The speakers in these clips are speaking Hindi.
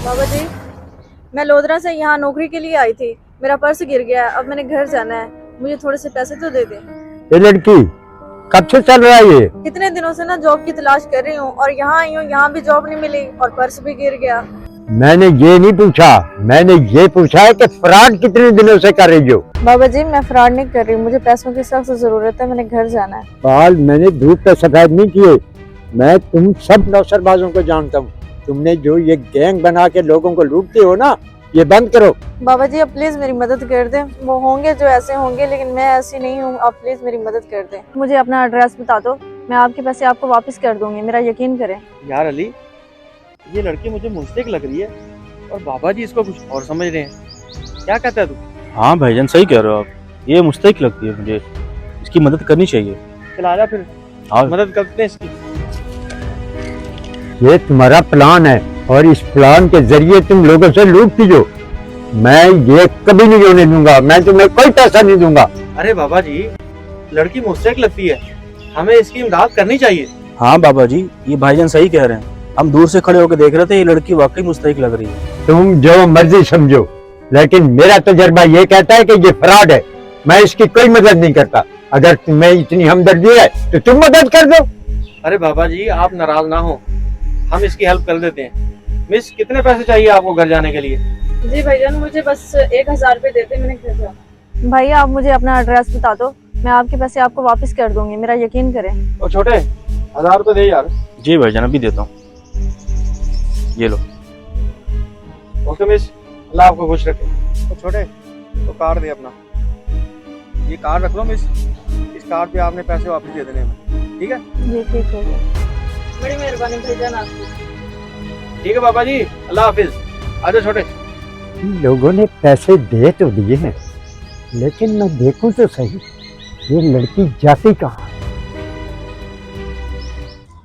बाबा जी, मैं लोधरा से यहाँ नौकरी के लिए आई थी। मेरा पर्स गिर गया है, अब मैंने घर जाना है। मुझे थोड़े से पैसे तो दे दें। ये लड़की कब से चल रहा है ये? कितने दिनों से ना जॉब की तलाश कर रही हूँ और यहाँ आई हूँ, यहाँ भी जॉब नहीं मिली और पर्स भी गिर गया। मैंने ये नहीं पूछा, मैंने ये पूछा है कि फ्रॉड कितने दिनों से कर रही हो। बाबा जी, मैं फ्रॉड नहीं कर रही, मुझे पैसों की सख्त जरूरत है, मैंने घर जाना है। बाल मैंने धूप पे सफेद नहीं किए। मैं तुम सब नौसरबाजों को जानता हूँ। तुमने जो ये गैंग बना के लोगों को लूटते हो ना, ये बंद करो। बाबा जी, आप प्लीज मेरी मदद कर दें। वो होंगे जो ऐसे होंगे, लेकिन मैं ऐसी नहीं हूँ। आप प्लीज मेरी मदद कर दें। मुझे अपना एड्रेस बता दो, मैं आपके पैसे आपको वापस कर दूंगी, मेरा यकीन करें। यार अली, ये लड़की मुझे मुस्तैक लग रही है और बाबा जी इसको कुछ और समझ रहे हैं। क्या कहता है तू? हाँ भाईजान, सही कह रहे हो आप। ये मुस्तैक लगती है मुझे, इसकी मदद करनी चाहिए। चला जा फिर, हाँ मदद करते हैं इसकी। ये तुम्हारा प्लान है और इस प्लान के जरिए तुम लोगों से लूटती हो। मैं ये कभी नहीं होने दूंगा। मैं तुम्हें कोई पैसा नहीं दूंगा। अरे बाबा जी, लड़की मुस्तैक लगती है, हमें इसकी इमदाद करनी चाहिए। हाँ बाबा जी, ये भाईजान सही कह रहे हैं। हम दूर से खड़े होकर देख रहे थे, ये लड़की वाकई मुस्तैक लग रही है। तुम जो मर्जी समझो, लेकिन मेरा तजर्बा ये कहता है कि ये फ्रॉड है। मैं इसकी कोई मदद नहीं करता। अगर तुम्हें इतनी हमदर्दी है तो तुम मदद कर दो। अरे बाबा जी, आप नाराज ना हो, हम इसकी हेल्प कर देते हैं। मिस, कितने पैसे चाहिए आपको घर जाने के लिए? जी भैया, मुझे बस 1000 रुपए देते, मैंने घर जाना। भाई, आप मुझे अपना एड्रेस बता दो, मैं आपके पैसे आपको वापस कर दूंगी, मेरा यकीन करें। और छोटे, 1000 रुपए दे यार। जी भाईजान, अभी देता हूँ, ये लो। ओके मिस, अल्लाह आपको खुश रखे। तो छोटे, तो कार्ड दे अपना, ये कार्ड रख लो मिस। इस कार्ड पे आपने पैसे वापस दे देने हमें, ठीक है? जी ठीक है, बड़ी मेहरबानी भैया आपकी। ठीक है बाबा जी, अल्लाह हाफिज। आजा छोटे। इन लोगों ने पैसे दे तो दिए हैं, लेकिन मैं देखूं तो सही, ये लड़की जाती कहाँ?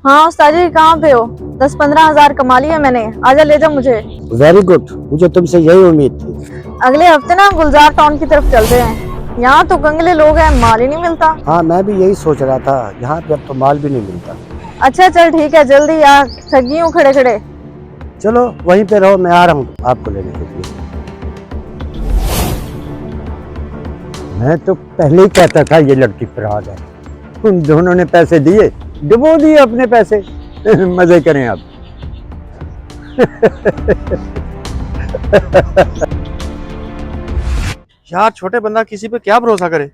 हाँ उस्ताद जी, कहाँ पे हो? 10-15 हजार कमा लिया मैंने, आजा ले जा मुझे। वेरी गुड, मुझे तुमसे यही उम्मीद थी। अगले हफ्ते ना गुलजार टाउन की तरफ चलते हैं। यहाँ तो गंगले लोग हैं, माल ही नहीं मिलता। हाँ, मैं भी यही सोच रहा था, यहाँ पे अब तो माल भी नहीं मिलता। अच्छा चल ठीक है, जल्दी आ, थक गई हूँ खड़े खड़े। चलो वहीं पे रहो, मैं आ रहा हूँ आपको लेने के लिए। मैं तो पहले ही कहता था ये लड़की फ्रॉड है। उन दोनों ने पैसे दिए, डुबो दिए अपने पैसे। मजे करें अब। यार छोटे, बंदा किसी पे क्या भरोसा करे,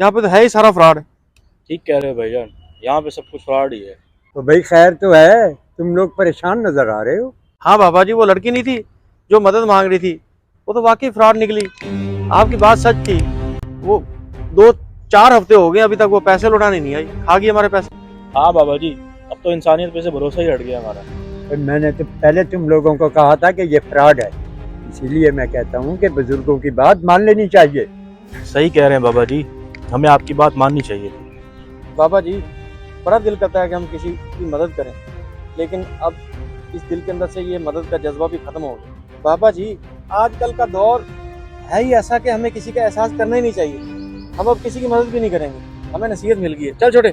यहाँ पे तो है ही सारा फ्रॉड। ठीक कह रहे हो भाईजान, यहाँ पे सब कुछ फ्रॉड ही है। तो भाई खैर तो है, तुम लोग परेशान नजर आ रहे हो। हाँ बाबा जी, वो लड़की नहीं थी जो मदद मांग रही थी, वो तो वाकई फ्रॉड निकली। आपकी बात सच थी। वो 2-4 हफ्ते हो गए, अभी तक वो पैसे लौटाने नहीं आई, खा गई हमारे पैसे। हाँ बाबा जी, अब तो इंसानियत पे से भरोसा ही हट गया हमारा। मैंने तो पहले तुम लोगों को कहा था कि ये फ्रॉड है, इसीलिए मैं कहता हूँ कि बुजुर्गों की बात मान लेनी चाहिए। सही कह रहे हैं बाबा जी, हमें आपकी बात माननी चाहिए। बाबा जी, बड़ा दिल करता है कि हम किसी की मदद करें, लेकिन अब इस दिल के अंदर से ये मदद का जज्बा भी खत्म हो गया। बाबा जी, आजकल का दौर है ही ऐसा कि हमें किसी का एहसास करना ही नहीं चाहिए। हम अब किसी की मदद भी नहीं करेंगे, हमें नसीहत मिल गई है। चल छोटे।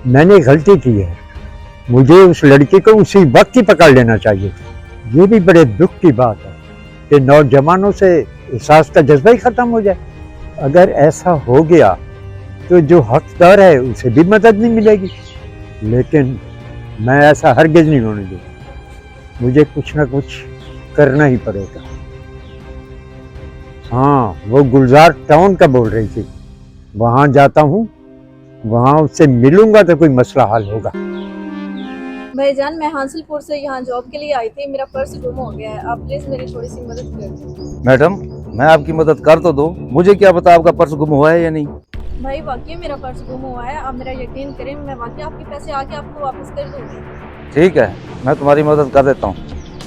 मैंने गलती की है, मुझे उस लड़की को उसी वक्त ही पकड़ लेना चाहिए। ये भी बड़े दुख की बात है कि नौजवानों से एहसास का जज्बा ही खत्म हो जाए। अगर ऐसा हो गया तो जो हकदार है उसे भी मदद नहीं मिलेगी, लेकिन मैं ऐसा हरगिज नहीं होने दूंगा। मुझे कुछ ना कुछ करना ही पड़ेगा। हाँ, वो गुलजार टाउन का बोल रही थी, वहां जाता हूँ, वहां उससे मिलूंगा तो कोई मसला हल होगा। भाईजान, मैं हासिलपुर से यहाँ जॉब के लिए आई थी, मेरा पर्स गुम हो गया है, आप प्लीज मेरी थोड़ी सी मदद कर दो। मैडम, मैं आपकी मदद कर तो दूं, मुझे क्या पता आपका पर्स गुम हुआ है या नहीं। भाई वाकई मेरा पर्स गुम हुआ है, आप मेरा यकीन करें, मैं वाकई आपके पैसे आके आपको वापस कर दूंगी। ठीक है, मैं तुम्हारी मदद कर देता हूँ,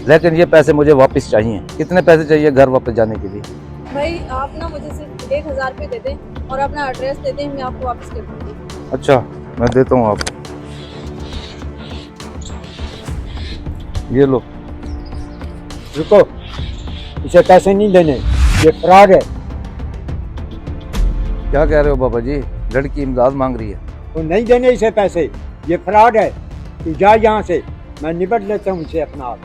लेकिन ये पैसे मुझे वापस चाहिए। कितने पैसे चाहिए घर वापस जाने के लिए? भाई आप ना मुझे सिर्फ 1000 रुपए दे दें और अपना एड्रेस दे दें, मैं आपको वापस कर दूंगी। अच्छा, मैं देता हूँ आपको, ये लो। रुको, इसे पैसे नहीं देने, ये फ्रॉड है। क्या कह रहे हो बाबा जी, लड़की इमदाद मांग रही है। तो नहीं देने इसे पैसे, ये फ्रॉड है। तू जा यहाँ से, मैं निपट लेता हूँ इसे अपना आप।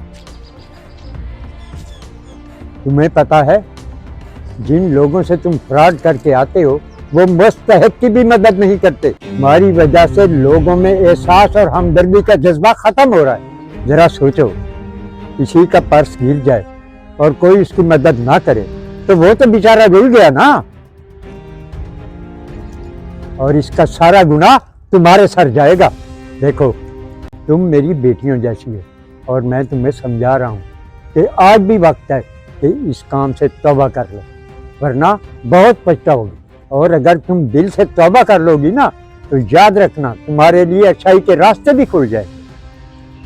तुम्हें पता है जिन लोगों से तुम फ्रॉड करके आते हो वो मुस्तहक की भी मदद नहीं करते। तुम्हारी वजह से लोगों में एहसास और हमदर्दी का जज्बा खत्म हो रहा है। जरा सोचो, किसी का पर्स गिर जाए और कोई उसकी मदद ना करे तो वो तो बेचारा रुल गया ना, और इसका सारा गुनाह तुम्हारे सर जाएगा। देखो, तुम मेरी बेटियों जैसी हो और मैं तुम्हें समझा रहा हूँ कि आज भी वक्त है कि इस काम से तौबा कर लो, वरना बहुत पछताओगी। और अगर तुम दिल से तौबा कर लोगी ना तो याद रखना तुम्हारे लिए अच्छाई के रास्ते भी खुल जाए।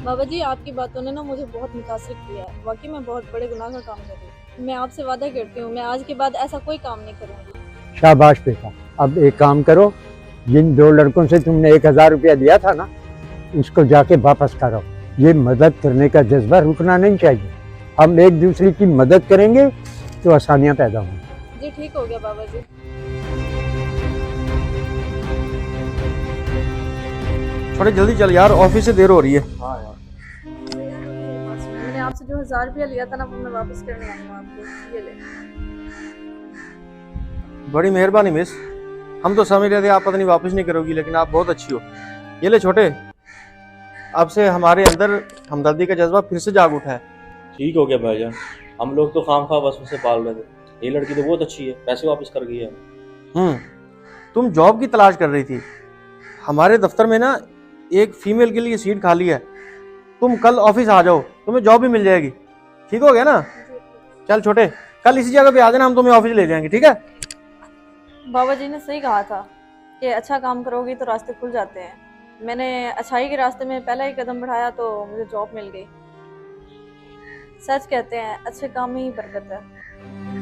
बाबा जी, आपकी बातों ने ना मुझे बहुत मुतासिर किया है। वाकई मैं बहुत बड़े गुनाह का काम कर रही हूँ। मैं आपसे वादा करती हूँ, मैं आज के बाद ऐसा कोई काम नहीं करूँगी। शाबाश बेटा। अब एक काम करो, जिन 2 लड़कों से तुमने 1000 रुपया दिया था ना, उसको जाके वापस करो। ये मदद करने का जज्बा रुकना नहीं चाहिए। हम एक दूसरे की मदद करेंगे तो आसानियाँ पैदा होंगी। जी ठीक हो गया बाबा जी। थोड़ी जल्दी चल यार, ऑफिस से देर हो रही है। हाँ यार, मैंने आपसे जो 1000 रुपया लिया था ना वो मैं वापस करने आई हूँ आपको। ये ले। बड़ी मेहरबानी मिस। हम तो समझ रहे थे आप पता नहीं वापस नहीं करोगी, लेकिन आप बहुत अच्छी हो। ये ले छोटे, अब से हमारे अंदर हमदर्दी का जज्बा फिर से जाग उठा है। ठीक हो गया भाईजान। हम लोग तो खामखा बस उसे पाल रहे थे। ये लड़की तो बहुत अच्छी है, पैसे वापस कर गई है। तुम जॉब की तलाश कर रही थी। हमारे दफ्तर में ना एक फीमेल के लिए सीट खाली है। तुम कल ऑफिस आ जाओ, तुम्हें जॉब भी मिल जाएगी। ठीक हो गया ना? चल छोटे, कल इसी जगह पे आ जाना, हम तुम्हें ऑफिस ले जाएंगे। ठीक है? बाबा जी ने सही कहा था कि अच्छा काम करोगी तो रास्ते खुल जाते हैं। मैंने अच्छाई के रास्ते में पहला ही कदम बढ़ाया तो मुझे जॉब मिल गई। सच कहते हैं, अच्छे काम में ही बरकत है।